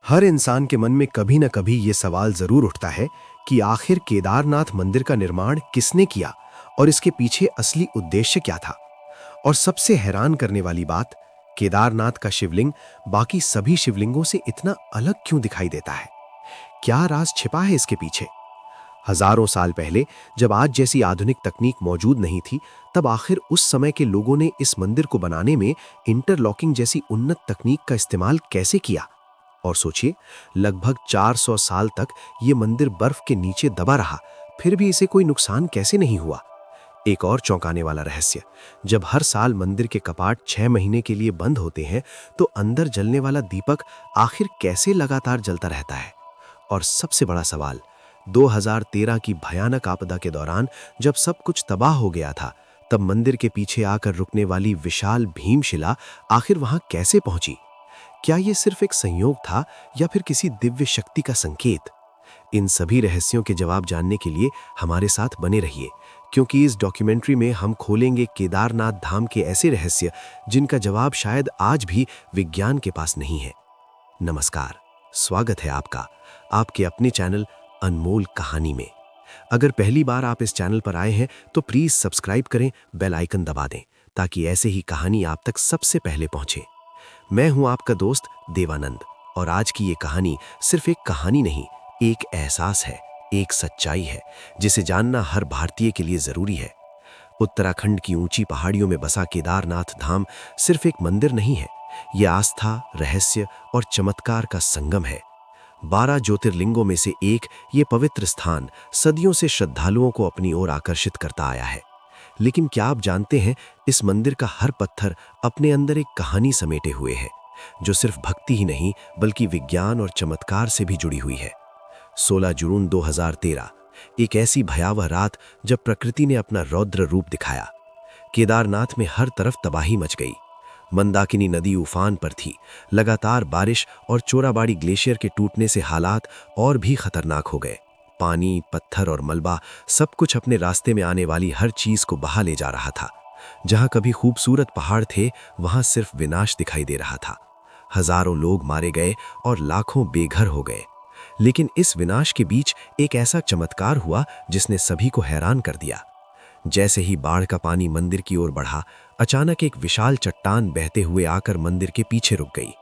हर इंसान के मन में कभी न कभी ये सवाल जरूर उठता है कि आखिर केदारनाथ मंदिर का निर्माण किसने किया और इसके पीछे असली उद्देश्य क्या था। और सबसे हैरान करने वाली बात, केदारनाथ का शिवलिंग बाकी सभी शिवलिंगों से इतना अलग क्यों दिखाई देता है? क्या राज छिपा है इसके पीछे? हजारों साल पहले, जब आज जैसी आधुनिक तकनीक मौजूद नहीं थी, तब आखिर उस समय के लोगों ने इस मंदिर को बनाने में इंटरलॉकिंग जैसी उन्नत तकनीक का इस्तेमाल कैसे किया? और सोचिए, लगभग 400 साल तक ये मंदिर बर्फ के नीचे दबा रहा, फिर भी इसे कोई नुकसान कैसे नहीं हुआ? एक और चौंकाने वाला रहस्य, जब हर साल मंदिर के कपाट 6 महीने के लिए बंद होते हैं, तो अंदर जलने वाला दीपक आखिर कैसे लगातार जलता रहता है? और सबसे बड़ा सवाल, 2013 की भयानक आपदा के दौरान जब सब कुछ तबाह हो गया था, तब मंदिर के पीछे आकर रुकने वाली विशाल भीमशिला आखिर वहां कैसे पहुंची? क्या ये सिर्फ एक संयोग था या फिर किसी दिव्य शक्ति का संकेत? इन सभी रहस्यों के जवाब जानने के लिए हमारे साथ बने रहिए, क्योंकि इस डॉक्यूमेंट्री में हम खोलेंगे केदारनाथ धाम के ऐसे रहस्य जिनका जवाब शायद आज भी विज्ञान के पास नहीं है। नमस्कार, स्वागत है आपका आपके अपने चैनल अनमोल कहानी में। अगर पहली बार आप इस चैनल पर आए हैं तो प्लीज सब्सक्राइब करें, बेल आइकन दबा दें, ताकि ऐसे ही कहानी आप तक सबसे पहले पहुंचे। मैं हूं आपका दोस्त देवानंद, और आज की ये कहानी सिर्फ एक कहानी नहीं, एक एहसास है, एक सच्चाई है जिसे जानना हर भारतीय के लिए जरूरी है। उत्तराखंड की ऊंची पहाड़ियों में बसा केदारनाथ धाम सिर्फ एक मंदिर नहीं है, यह आस्था, रहस्य और चमत्कार का संगम है। 12 ज्योतिर्लिंगों में से एक ये पवित्र स्थान सदियों से श्रद्धालुओं को अपनी ओर आकर्षित करता आया है। लेकिन क्या आप जानते हैं, इस मंदिर का हर पत्थर अपने अंदर एक कहानी समेटे हुए है, जो सिर्फ भक्ति ही नहीं बल्कि विज्ञान और चमत्कार से भी जुड़ी हुई है। 16 जून 2013, एक ऐसी भयावह रात जब प्रकृति ने अपना रौद्र रूप दिखाया। केदारनाथ में हर तरफ तबाही मच गई। मंदाकिनी नदी उफान पर थी। लगातार बारिश और चोराबाड़ी ग्लेशियर के टूटने से हालात और भी खतरनाक हो गए। पानी, पत्थर और मलबा, सब कुछ अपने रास्ते में आने वाली हर चीज को बहा ले जा रहा था। जहां कभी खूबसूरत पहाड़ थे, वहां सिर्फ विनाश दिखाई दे रहा था। हजारों लोग मारे गए और लाखों बेघर हो गए। लेकिन इस विनाश के बीच एक ऐसा चमत्कार हुआ जिसने सभी को हैरान कर दिया। जैसे ही बाढ़ का पानी मंदिर की ओर बढ़ा, अचानक एक विशाल चट्टान बहते हुए आकर मंदिर के पीछे रुक गई।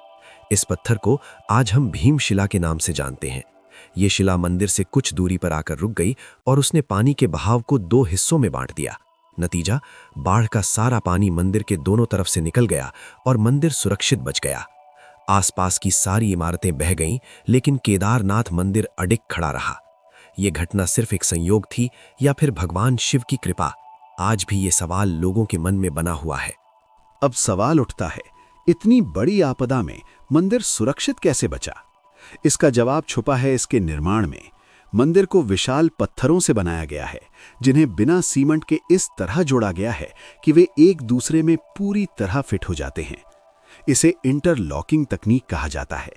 इस पत्थर को आज हम भीमशिला के नाम से जानते हैं। ये शिला मंदिर से कुछ दूरी पर आकर रुक गई और उसने पानी के बहाव को 2 हिस्सों में बांट दिया। नतीजा, बाढ़ का सारा पानी मंदिर के दोनों तरफ से निकल गया और मंदिर सुरक्षित बच गया। आसपास की सारी इमारतें बह गईं, लेकिन केदारनाथ मंदिर अडिग खड़ा रहा। यह घटना सिर्फ एक संयोग थी या फिर भगवान शिव की कृपा? आज भी ये सवाल लोगों के मन में बना हुआ है। अब सवाल उठता है, इतनी बड़ी आपदा में मंदिर सुरक्षित कैसे बचा? इसका जवाब छुपा है इसके निर्माण में। मंदिर को विशाल पत्थरों से बनाया गया है, जिन्हें बिना सीमेंट के इस तरह जोड़ा गया है कि वे एक दूसरे में पूरी तरह फिट हो जाते हैं। इसे इंटरलॉकिंग तकनीक कहा जाता है।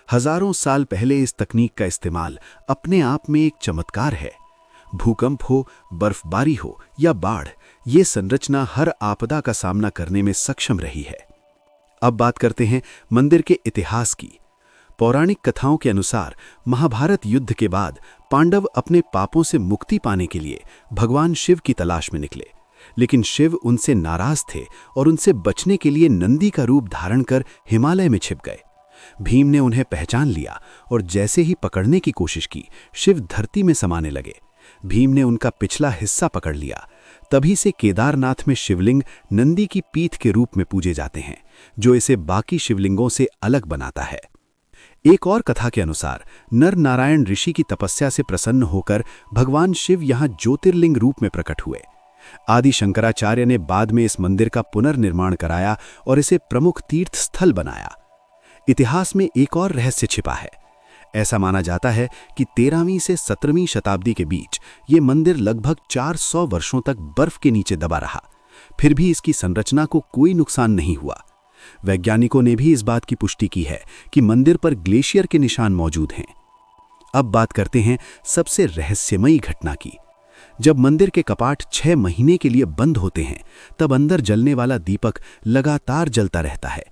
हजारों साल पहले इस तकनीक का इस्तेमाल अपने आप में एक चमत्कार है। भूकंप हो, बर्फबारी हो या बाढ़, ये संरचना हर आपदा का सामना करने में सक्षम रही है। अब बात करते हैं मंदिर के इतिहास की। पौराणिक कथाओं के अनुसार महाभारत युद्ध के बाद पांडव अपने पापों से मुक्ति पाने के लिए भगवान शिव की तलाश में निकले, लेकिन शिव उनसे नाराज थे और उनसे बचने के लिए नंदी का रूप धारण कर हिमालय में छिप गए। भीम ने उन्हें पहचान लिया और जैसे ही पकड़ने की कोशिश की, शिव धरती में समाने लगे। भीम ने उनका पिछला हिस्सा पकड़ लिया। तभी से केदारनाथ में शिवलिंग नंदी की पीठ के रूप में पूजे जाते हैं, जो इसे बाकी शिवलिंगों से अलग बनाता है। एक और कथा के अनुसार नर नारायण ऋषि की तपस्या से प्रसन्न होकर भगवान शिव यहां ज्योतिर्लिंग रूप में प्रकट हुए। आदि शंकराचार्य ने बाद में इस मंदिर का पुनर्निर्माण कराया और इसे प्रमुख तीर्थ स्थल बनाया। इतिहास में एक और रहस्य छिपा है। ऐसा माना जाता है कि 13वीं से 17वीं शताब्दी के बीच ये मंदिर लगभग 400 वर्षों तक बर्फ के नीचे दबा रहा, फिर भी इसकी संरचना को कोई नुकसान नहीं हुआ। वैज्ञानिकों ने भी इस बात की पुष्टि की है कि मंदिर पर ग्लेशियर के निशान मौजूद हैं। अब बात करते हैं सबसे रहस्यमयी घटना की। जब मंदिर के कपाट 6 महीने के लिए बंद होते हैं, तब अंदर जलने वाला दीपक लगातार जलता रहता है।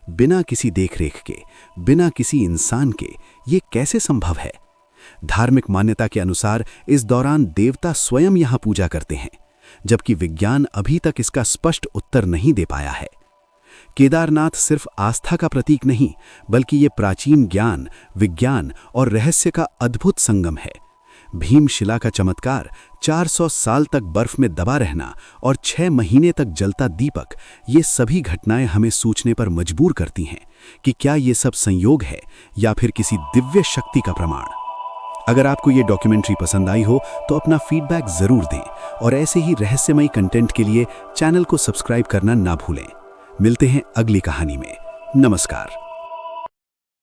बिना किसी देखरेख के, बिना किसी इंसान के ये कैसे संभव है? धार्मिक मान्यता के अनुसार इस दौरान देवता स्वयं यहां पूजा करते हैं, जबकि विज्ञान अभी तक इसका स्पष्ट उत्तर नहीं दे पाया है। केदारनाथ सिर्फ आस्था का प्रतीक नहीं, बल्कि ये प्राचीन ज्ञान, विज्ञान और रहस्य का अद्भुत संगम है। भीमशिला का चमत्कार, 400 साल तक बर्फ में दबा रहना और 6 महीने तक जलता दीपक, ये सभी घटनाएं हमें सोचने पर मजबूर करती हैं कि क्या ये सब संयोग है या फिर किसी दिव्य शक्ति का प्रमाण। अगर आपको ये डॉक्यूमेंट्री पसंद आई हो तो अपना फीडबैक जरूर दें और ऐसे ही रहस्यमयी कंटेंट के लिए चैनल को सब्सक्राइब करना ना भूलें। मिलते हैं अगली कहानी में। नमस्कार।